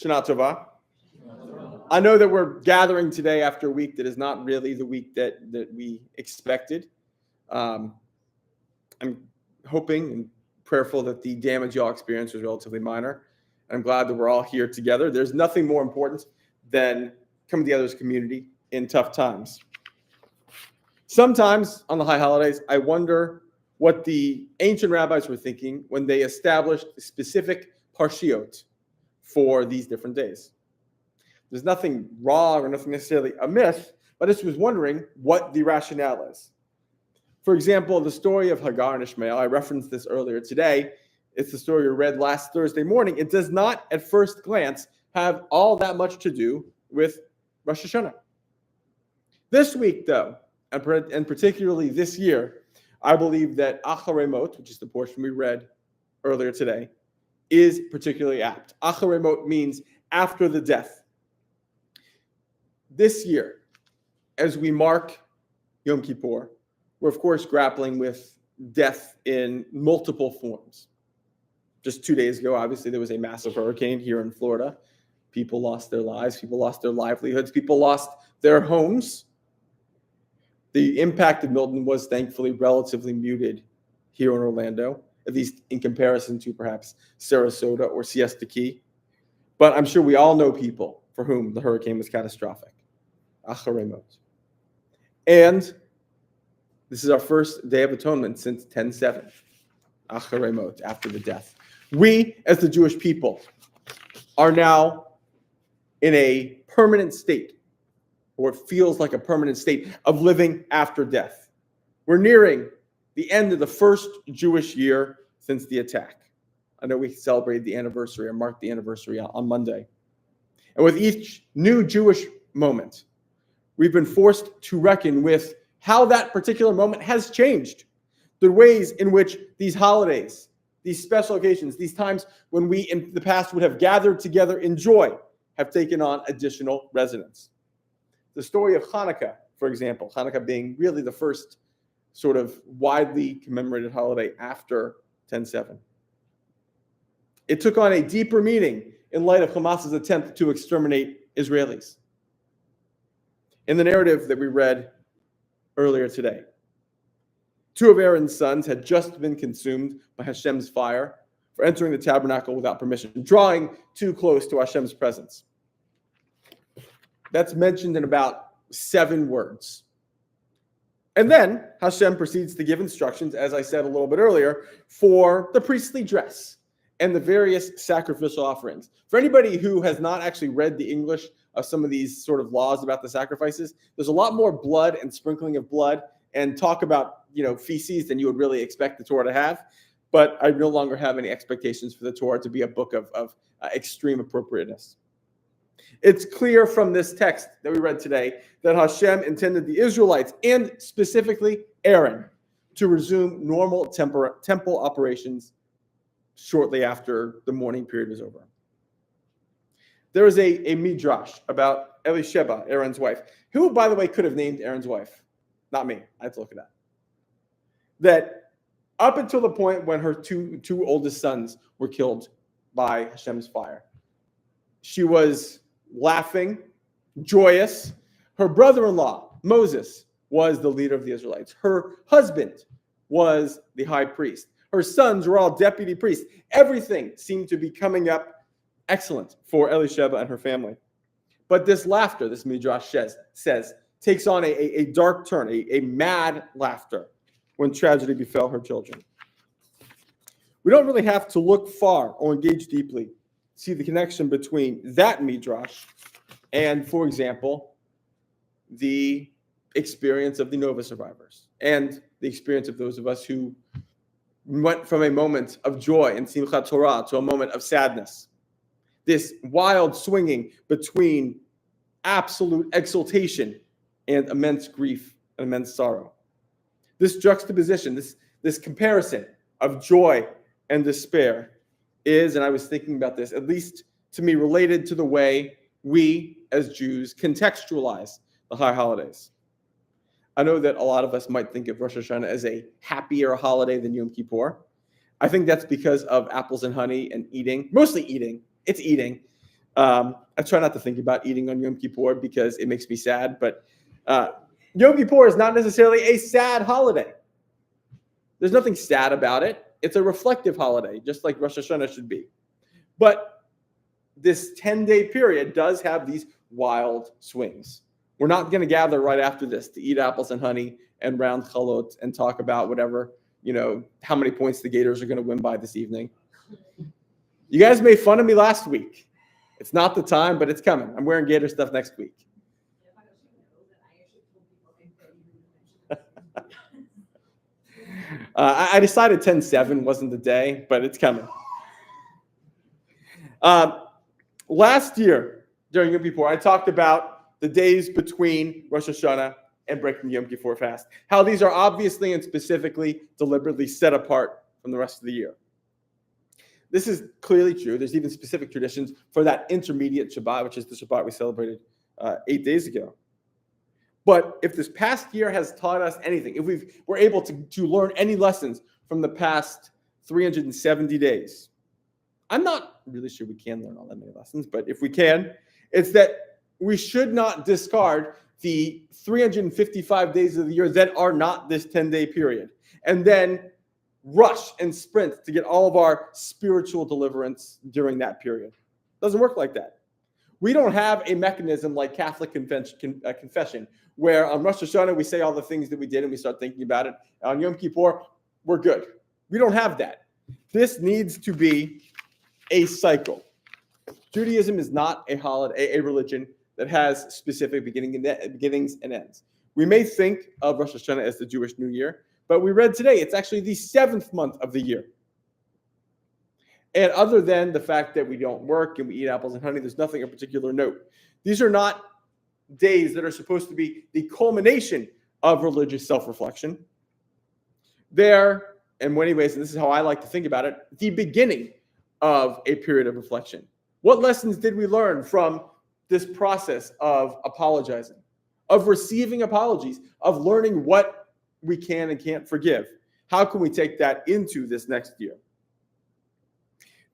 Shana Tova. I know that we're gathering today after a week that is not really the week that we expected. I'm hoping and prayerful that the damage y'all experienced was relatively minor. I'm glad that we're all here together. There's nothing more important than coming together as a community in tough times. Sometimes on the high holidays, I wonder what the ancient rabbis were thinking when they established specific parshiot for these different days. There's nothing wrong or nothing necessarily amiss, but I just was wondering what the rationale is. For example, the story of Hagar and Ishmael, I referenced this earlier today. It's the story we read last Thursday morning. It does not, at first glance, have all that much to do with Rosh Hashanah. This week, though, and particularly this year, I believe that Acharei Mot, which is the portion we read earlier today, is particularly apt. Acharei Mot means after the death. This year, as we mark Yom Kippur, we're of course grappling with death in multiple forms. Just 2 days ago, obviously, there was a massive hurricane here in Florida. People lost their lives, people lost their livelihoods, people lost their homes. The impact of Milton was thankfully relatively muted here in Orlando, at least in comparison to perhaps Sarasota or Siesta Key. But I'm sure we all know people for whom the hurricane was catastrophic. Acharei Mot. And this is our first Day of Atonement since 10/7. Acharei Mot, after the death. We, as the Jewish people, are now in a permanent state, or it feels like a permanent state, of living after death. We're nearing the end of the first Jewish year since the attack. I know we celebrated the anniversary or marked the anniversary on Monday. And with each new Jewish moment, we've been forced to reckon with how that particular moment has changed. The ways in which these holidays, these special occasions, these times when we in the past would have gathered together in joy, have taken on additional resonance. The story of Hanukkah, for example, Hanukkah being really the first sort of widely commemorated holiday after 10/7. It took on a deeper meaning in light of Hamas's attempt to exterminate Israelis. In the narrative that we read earlier today, 2 of Aaron's sons had just been consumed by Hashem's fire for entering the tabernacle without permission, drawing too close to Hashem's presence. That's mentioned in about 7 words. And then Hashem proceeds to give instructions, as I said a little bit earlier, for the priestly dress and the various sacrificial offerings. For anybody who has not actually read the English of some of these sort of laws about the sacrifices, there's a lot more blood and sprinkling of blood and talk about, feces than you would really expect the Torah to have. But I no longer have any expectations for the Torah to be a book of extreme appropriateness. It's clear from this text that we read today that Hashem intended the Israelites, and specifically Aaron, to resume normal temple operations shortly after the mourning period was over. There is a midrash about Elisheba, Aaron's wife, who, by the way, could have named Aaron's wife. Not me. I had to look it up. That up until the point when her two oldest sons were killed by Hashem's fire, she was laughing, joyous. Her brother-in-law, Moses, was the leader of the Israelites. Her husband was the high priest. Her sons were all deputy priests. Everything seemed to be coming up excellent for Elisheba and her family. But this laughter, this midrash says, takes on a dark turn, a mad laughter when tragedy befell her children. We don't really have to look far or engage deeply to see the connection between that midrash and, for example, the experience of the Nova survivors and the experience of those of us who went from a moment of joy and Simchat Torah to a moment of sadness. This wild swinging between absolute exultation and immense grief and immense sorrow. This juxtaposition, this comparison of joy and despair is, and I was thinking about this, at least to me, related to the way we as Jews contextualize the high holidays. I know that a lot of us might think of Rosh Hashanah as a happier holiday than Yom Kippur. I think that's because of apples and honey and eating, mostly eating. It's eating. I try not to think about eating on Yom Kippur because it makes me sad, but Yom Kippur is not necessarily a sad holiday. There's nothing sad about it. It's a reflective holiday, just like Rosh Hashanah should be. But this 10-day period does have these wild swings. We're not going to gather right after this to eat apples and honey and round chalot and talk about whatever, how many points the Gators are going to win by this evening. You guys made fun of me last week. It's not the time, but it's coming. I'm wearing Gator stuff next week. I decided 10-7 wasn't the day, but it's coming. Last year, during Yom Kippur, I talked about the days between Rosh Hashanah and breaking the Yom Kippur fast, how these are obviously and specifically, deliberately set apart from the rest of the year. This is clearly true. There's even specific traditions for that intermediate Shabbat, which is the Shabbat we celebrated 8 days ago. But if this past year has taught us anything, if we're able to learn any lessons from the past 370 days, I'm not really sure we can learn all that many lessons, but if we can, it's that we should not discard the 355 days of the year that are not this 10-day period, and then rush and sprint to get all of our spiritual deliverance during that period. It doesn't work like that. We don't have a mechanism like Catholic confession, where on Rosh Hashanah we say all the things that we did and we start thinking about it. On Yom Kippur, we're good. We don't have that. This needs to be a cycle. Judaism is not a holiday, a religion that has specific beginnings and ends. We may think of Rosh Hashanah as the Jewish New Year, but we read today it's actually the 7th month of the year. And other than the fact that we don't work and we eat apples and honey, there's nothing of particular note. These are not days that are supposed to be the culmination of religious self-reflection. They're, in many ways, and this is how I like to think about it, the beginning of a period of reflection. What lessons did we learn from this process of apologizing, of receiving apologies, of learning what we can and can't forgive? How can we take that into this next year?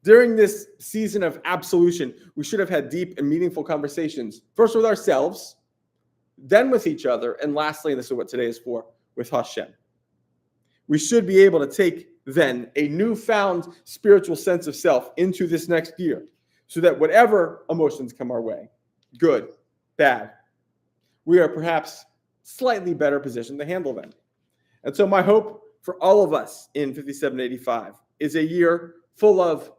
During this season of absolution, we should have had deep and meaningful conversations, first with ourselves, then with each other, and lastly, and this is what today is for, with Hashem. We should be able to take then a newfound spiritual sense of self into this next year, so that whatever emotions come our way, good, bad, we are perhaps slightly better positioned to handle them. And so my hope for all of us in 5785 is a year full of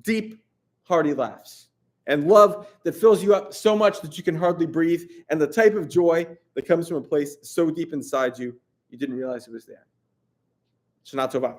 deep, hearty laughs and love that fills you up so much that you can hardly breathe, and the type of joy that comes from a place so deep inside you, you didn't realize it was there. Shana Tova.